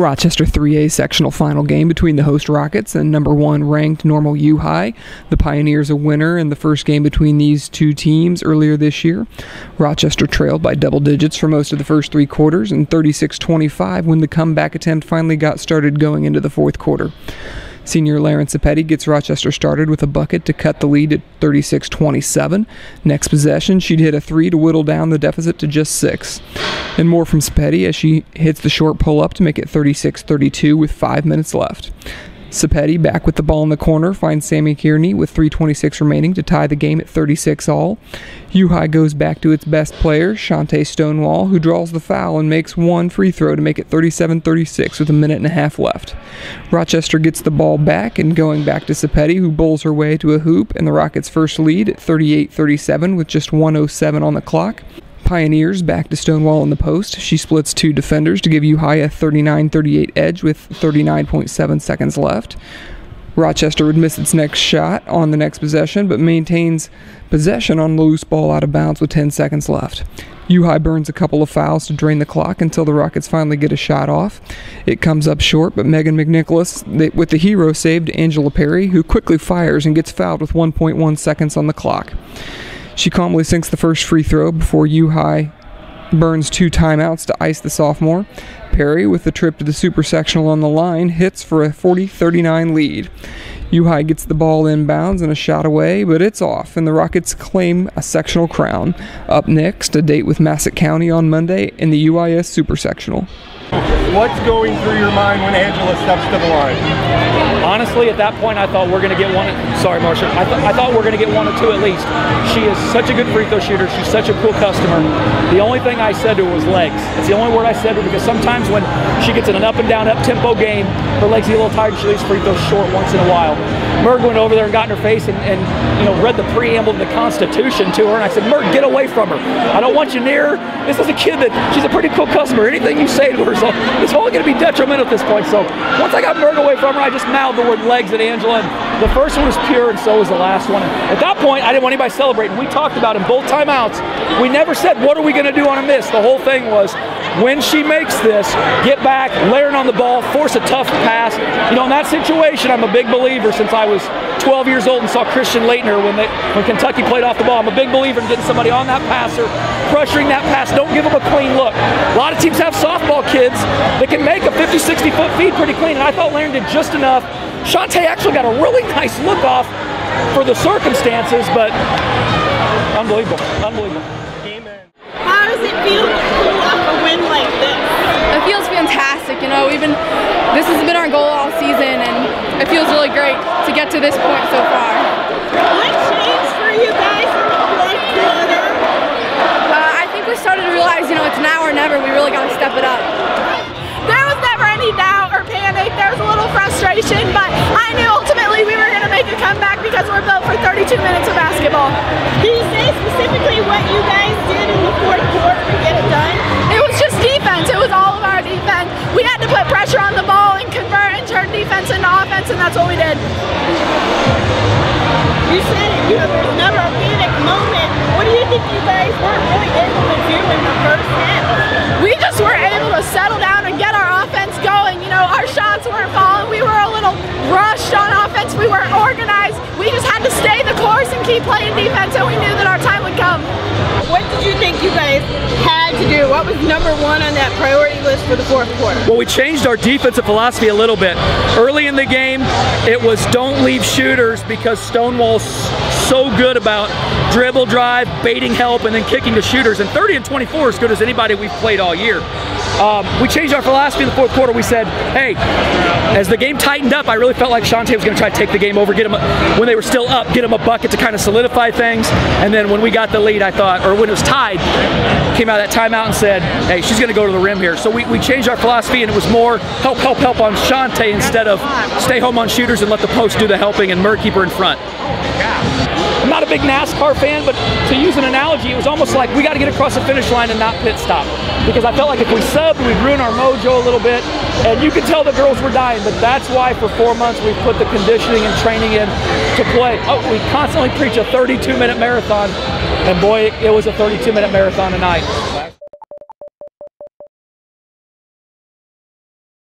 Rochester 3A sectional final game between the host Rockets and number 1 ranked Normal U High. The Pioneers a winner in the first game between these two teams earlier this year. Rochester trailed by double digits for most of the first 3 quarters and 36-25 when the comeback attempt finally got started going into the fourth quarter. Senior Laren Sapetti gets Rochester started with a bucket to cut the lead at 36-27. Next possession, she'd hit a 3 to whittle down the deficit to just 6. And more from Sapetti as she hits the short pull-up to make it 36-32 with 5 minutes left. Sapetti, back with the ball in the corner, finds Sammy Kearney with 3:26 remaining to tie the game at 36 all. U-High goes back to its best player, Shantae Stonewall, who draws the foul and makes one free throw to make it 37-36 with a minute and a half left. Rochester gets the ball back and going back to Sapetti, who bowls her way to a hoop and the Rockets' first lead at 38-37 with just 1:07 on the clock. Pioneers back to Stonewall in the post. She splits 2 defenders to give U-High a 39-38 edge with 39.7 seconds left. Rochester would miss its next shot on the next possession, but maintains possession on the loose ball out of bounds with 10 seconds left. U-High burns a couple of fouls to drain the clock until the Rockets finally get a shot off. It comes up short, but Megan McNicholas with the hero saved Angela Perry, who quickly fires and gets fouled with 1.1 seconds on the clock. She calmly sinks the first free throw before U-High burns 2 timeouts to ice the sophomore. Perry, with the trip to the supersectional on the line, hits for a 40-39 lead. U-High gets the ball inbounds and a shot away, but it's off, and the Rockets claim a sectional crown. Up next, a date with Massac County on Monday in the UIS supersectional. What's going through your mind when Angela steps to the line? Honestly, at that point, I thought we're going to get one. Sorry, Marcia. I thought we're going to get 1 or 2 at least. She is such a good free throw shooter. She's such a cool customer. The only thing I said to her was legs. It's the only word I said to her because sometimes when she gets in an up and down, up-tempo game, her legs get a little tired and she leaves free throws short once in a while. Merg went over there and got in her face and read the preamble to the Constitution to her, and I said, Merg, get away from her. I don't want you near her. This is a kid that she's a pretty cool customer. Anything you say to her, so it's only going to be detrimental at this point. So once I got Merg away from her, I just mouthed the word legs at Angela, and the first one was pure, and so was the last one. At that point, I didn't want anybody celebrating. We talked about in both timeouts. We never said, what are we going to do on a miss? The whole thing was, when she makes this, get back, Laren on the ball, force a tough pass. In that situation, I'm a big believer since I was 12 years old and saw Christian Leitner when Kentucky played off the ball. I'm a big believer in getting somebody on that passer, pressuring that pass. Don't give them a clean look. A lot of teams have softball kids that can make a 50, 60-foot feed pretty clean, and I thought Laren did just enough. Shantae actually got a really nice look off for the circumstances, but unbelievable, unbelievable. How does it feel to pull off a win like this? It feels fantastic. This has been our goal all season, and it feels really great to get to this point so far. What changed for you guys in the fourth quarter? I think we started to realize, it's now or never. We really got to step it up. There was never any doubt or panic. There was a little frustration, but I knew ultimately we were going to make a comeback because we're built for 32 minutes of basketball. Can you say specifically what you guys did in the fourth quarter to get it done? It was just defense. It was all of our defense. We had to put pressure on the ball and convert and turn defense into offense, and that's what we did. You said it, there's never a panic moment. What do you think you guys weren't really able to do in the first half? We just weren't able to settle down and get our offense going. Our shots weren't falling. We were a little rushed on offense. We weren't organized. We just had to stay the course and keep playing defense, and we knew that our time would come. What did you think you guys had to do? What was number 1 on that priority list for the fourth quarter? Well, we changed our defensive philosophy a little bit. Early in the game, it was don't leave shooters because Stonewall's so good about dribble, drive, baiting help, and then kicking to shooters. And 30 and 24 is as good as anybody we've played all year. We changed our philosophy in the fourth quarter. We said, hey, as the game tightened up, I really felt like Shantae was going to try to take the game over, get them when they were still up, get them a bucket to kind of solidify things. And then when we got the lead, I thought, or when it was tied, came out of that timeout and said, hey, she's going to go to the rim here. So we changed our philosophy, and it was more help on Shantae instead of stay home on shooters and let the post do the helping and Merg keep her in front. I'm not a big NASCAR fan, but to use an analogy, it was almost like we got to get across the finish line and not pit stop. Because I felt like if we subbed, we'd ruin our mojo a little bit. And you could tell the girls were dying, but that's why for 4 months we've put the conditioning and training in to play. We constantly preach a 32-minute marathon, and boy, it was a 32-minute marathon tonight.